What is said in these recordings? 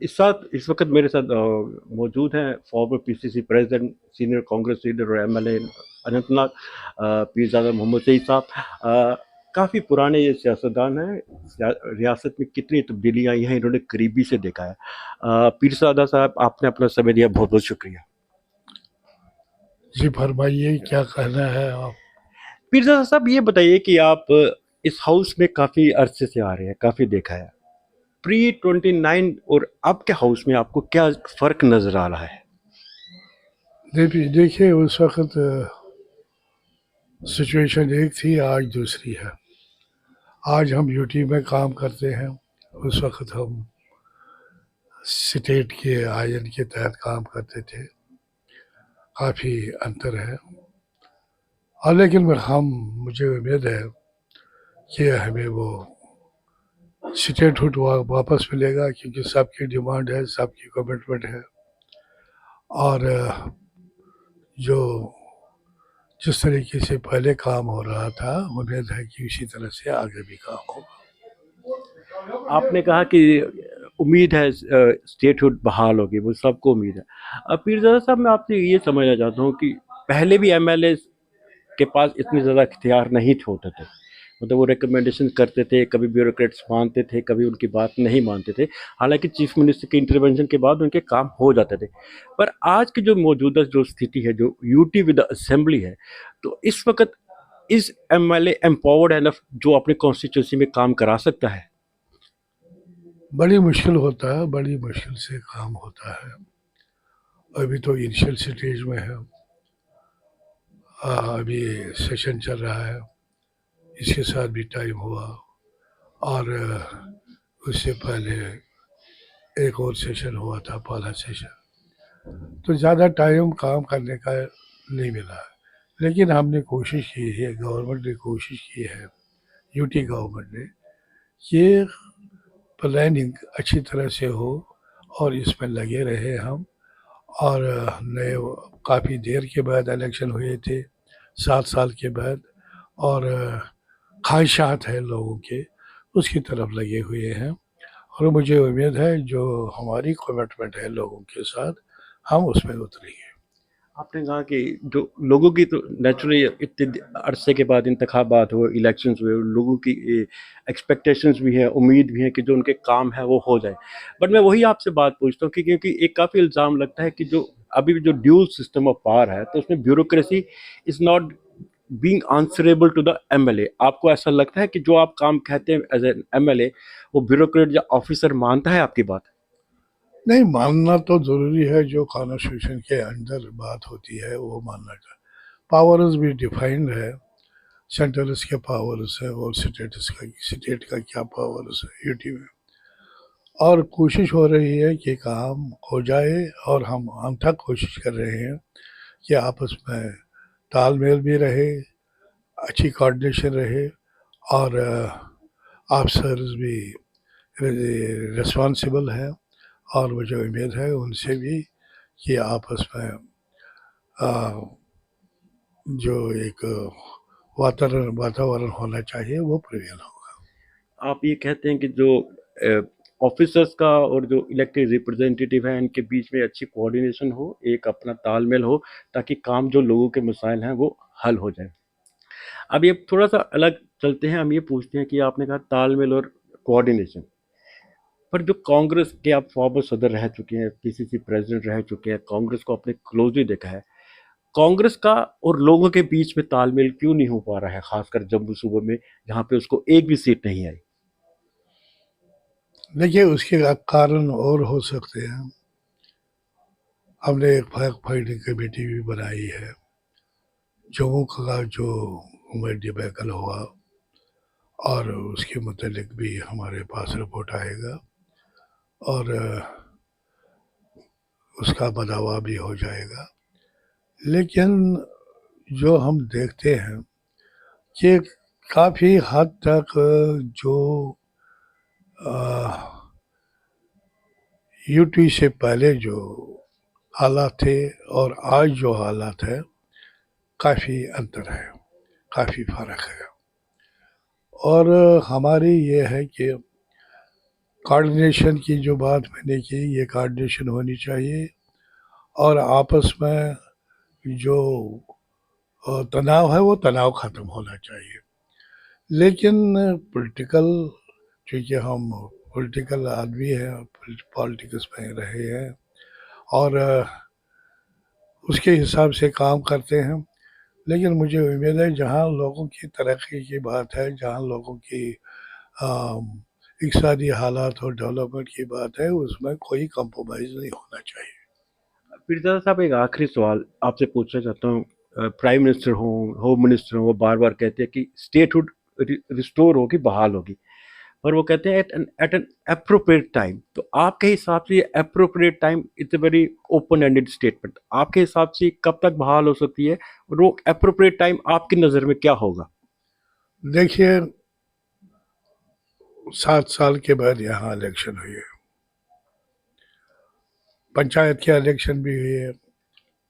इस वक़्त मेरे साथ मौजूद हैं farmer PCC president, senior Congress leader और एमएलए अनंतनाग पीरज़ादा मोहम्मद सईद साहब। काफ़ी पुराने ये सियासतदान हैं। रियासत में कितनी तब्दीलियाँ आई हैं, इन्होंने करीबी से देखा है। पीरज़ादा साहब, आपने अपना समय दिया, बहुत-बहुत शुक्रिया। जी फरमाइए, क्या कहना है आप? पीरज़ादा साहब, ये बताइए कि आप इस हाउस में काफ़ी अरसे से आ रहे हैं, काफ़ी देखा है। प्री 29 और अब के हाउस में आपको क्या फ़र्क नज़र आ रहा है? देखिए उस वक़्त सिचुएशन एक थी, आज दूसरी है। आज हम यूटी में काम करते हैं, उस वक़्त हम स्टेट के आयन के तहत काम करते थे। काफ़ी अंतर है और लेकिन मुझे उम्मीद है कि हमें वो स्टेटहुड वापस मिलेगा, क्योंकि सबकी डिमांड है, सबकी कमिटमेंट है। और जो जिस तरीके से पहले काम हो रहा था, उम्मीद है कि उसी तरह से आगे भी काम होगा। आपने कहा कि उम्मीद है स्टेटहुड बहाल होगी, वो सबको उम्मीद है। पीरज़ादा साहब, मैं आपसे ये समझना चाहता हूँ कि पहले भी एमएलए के पास इतने ज़्यादा इख्तियार नहीं होते थे। मतलब वो रिकमेंडेशन करते थे, कभी ब्यूरोक्रेट्स मानते थे, कभी उनकी बात नहीं मानते थे। हालांकि चीफ मिनिस्टर के इंटरवेंशन के बाद उनके काम हो जाते थे। पर आज की जो मौजूदा जो स्थिति है, जो यूटी विद असेंबली है, तो इस वक्त इस एमएलए एम्पावर्ड एनफ जो अपनी कॉन्स्टिट्यूंसी में काम करा सकता है? बड़ी मुश्किल होता है, बड़ी मुश्किल से काम होता है। अभी तो इनिशियल स्टेज में है। अभी सेशन चल रहा है, इसके साथ भी टाइम हुआ। और उससे पहले एक और सेशन हुआ था, पहला सेशन। तो ज़्यादा टाइम काम करने का नहीं मिला है, लेकिन हमने कोशिश की है, गवर्नमेंट ने कोशिश की है, यूटी गवर्नमेंट ने, कि प्लानिंग अच्छी तरह से हो और इसमें लगे रहे हम। और नए काफ़ी देर के बाद इलेक्शन हुए थे, 7 साल के बाद। और ख्वाहिशात है लोगों के, उसकी तरफ लगे हुए हैं। और मुझे उम्मीद है जो हमारी कमिटमेंट है लोगों के साथ, हम उसमें उतरेंगे। आपने कहा कि जो लोगों की तो नेचुरली इतने अरसे के बाद इंतखाबात हुए, इलेक्शंस हुए, लोगों की एक्सपेक्टेशंस भी है, उम्मीद भी है कि जो उनके काम है वो हो जाए। बट मैं वही आपसे बात पूछता हूँ कि क्योंकि एक काफ़ी इल्ज़ाम लगता है कि जो अभी भी जो ड्यूल सिस्टम ऑफ पावर है, तो उसमें bureaucracy is not being answerable to the MLA. आपको ऐसा लगता है कि जो आप काम कहते हैं एज एन एमएलए, वो ब्यूरोक्रेट या ऑफिसर मानता है आपकी बात? नहीं, मानना तो ज़रूरी है, जो कॉन्स्टिट्यूशन के अंदर बात होती है वो मानना चाहिए। पावर्स भी डिफाइंड है, सेंट्रल्स के पावर्स है और स्टेट का क्या पावर्स है यूटी में। और कोशिश हो रही है कि काम हो जाए, और हम तक कोशिश कर रहे हैं कि आपस में तालमेल भी रहे, अच्छी कोऑर्डिनेशन रहे। और अफसर्स भी रिस्पॉन्सिबल है, और मुझे उम्मीद है उनसे भी कि आपस में अ, जो एक वातावरण वातावरण होना चाहिए वो प्रिवेल होगा। आप ये कहते हैं कि जो ऑफिसर्स का और जो इलेक्टेड रिप्रेजेंटेटिव है, इनके बीच में अच्छी कोऑर्डिनेशन हो, एक अपना तालमेल हो, ताकि काम जो लोगों के मसाइल हैं वो हल हो जाए। अब ये थोड़ा सा अलग चलते हैं, हम ये पूछते हैं कि आपने कहा तालमेल और कोऑर्डिनेशन, पर जो कांग्रेस के आप फॉर्मर सदर रह चुके हैं, पीसीसी प्रेसिडेंट रह चुके हैं, कांग्रेस को अपने क्लोजली देखा है, कांग्रेस का और लोगों के बीच में तालमेल क्यों नहीं हो पा रहा है, खासकर जम्मू सूबे में जहाँ पे उसको एक भी सीट नहीं आई? देखिए उसके कारण और हो सकते हैं। हमने एक फैक्ट फाइंडिंग कमेटी भी बनाई है। जम्मू का जो हुए डिबैकल हुआ, और उसके मुतालिक भी हमारे पास रिपोर्ट आएगा, और उसका बदावा भी हो जाएगा। लेकिन जो हम देखते हैं कि काफ़ी हद तक जो यूटी से पहले जो हालात थे और आज जो हालात है, काफ़ी अंतर है, काफ़ी फ़र्क है। और हमारी ये है कि कोऑर्डिनेशन की जो बात मैंने की, ये कोऑर्डिनेशन होनी चाहिए और आपस में जो तनाव है वो तनाव ख़त्म होना चाहिए। लेकिन पॉलिटिकल, चूँकि हम पॉलिटिकल आदमी हैं, पॉलिटिक्स में रहे हैं और उसके हिसाब से काम करते हैं। लेकिन मुझे उम्मीद है जहाँ लोगों की तरक्की की बात है, जहाँ लोगों की इक़्तिसादी हालात और डेवलपमेंट की बात है, उसमें कोई कॉम्प्रोमाइज़ नहीं होना चाहिए। पीरज़ादा साहब एक आखिरी सवाल आपसे पूछना चाहता हूँ। प्राइम मिनिस्टर हों, होम मिनिस्टर हों, वो बार-बार कहते हैं कि स्टेटहुड रिस्टोर होगी, बहाल होगी। और वो कहते हैं एट एन एप्रोप्रिएट टाइम। तो आपके हिसाब से ये appropriate time it's a very open ended statement. आपके हिसाब से कब तक बहाल हो सकती है और वो एप्रोप्रिएट टाइम आपकी नज़र में क्या होगा? देखिए, 7 साल के बाद यहाँ इलेक्शन हुई है, पंचायत के इलेक्शन भी हुए हैं,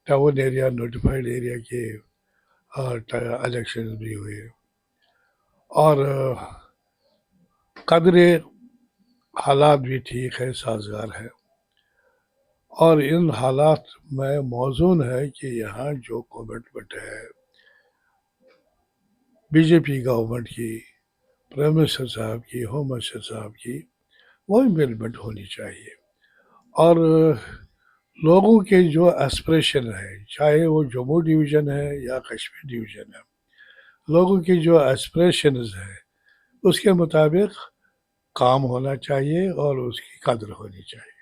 टाउन एरिया, नोटिफाइड एरिया के इलेक्शन भी हुए हैं और कदरे हालात भी ठीक है, साजगार है और इन हालात में मौजूद है कि यहाँ जो कमिटमेंट है बीजेपी गवर्नमेंट की, प्राइम मिनिस्टर साहब की, होम मिनिस्टर साहब की, वो इम्प्लीमेंट होनी चाहिए और लोगों के जो एस्पिरेशन है, चाहे वो जम्मू डिवीज़न है या कश्मीर डिवीज़न है, लोगों की जो एस्पिरेशंस है उसके मुताबिक काम होना चाहिए और उसकी कदर होनी चाहिए।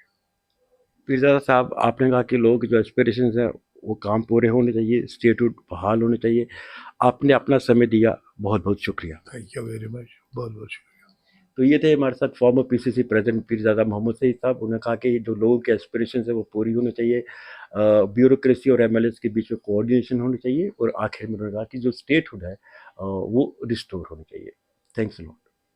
पीरज़ादा साहब, आपने कहा कि लोगों की जो एस्पिरेशंस हैं वो काम पूरे होने चाहिए, स्टेटहुड बहाल होने चाहिए। आपने अपना समय दिया, बहुत-बहुत शुक्रिया। थैंक यू वेरी मच, बहुत बहुत शुक्रिया। तो ये थे हमारे साथ former PCC president Peerzada Mohammad Saeed sahab. उन्होंने कहा कि जो लोगों के एस्पिरेशंस है वो पूरी होनी चाहिए, ब्यूरोक्रेसी और एमएलएस के बीच में कोऑर्डिनेशन होनी चाहिए और आखिर में उन्होंने कहा कि जो स्टेटहुड है वो रिस्टोर होनी चाहिए। Thanks a lot.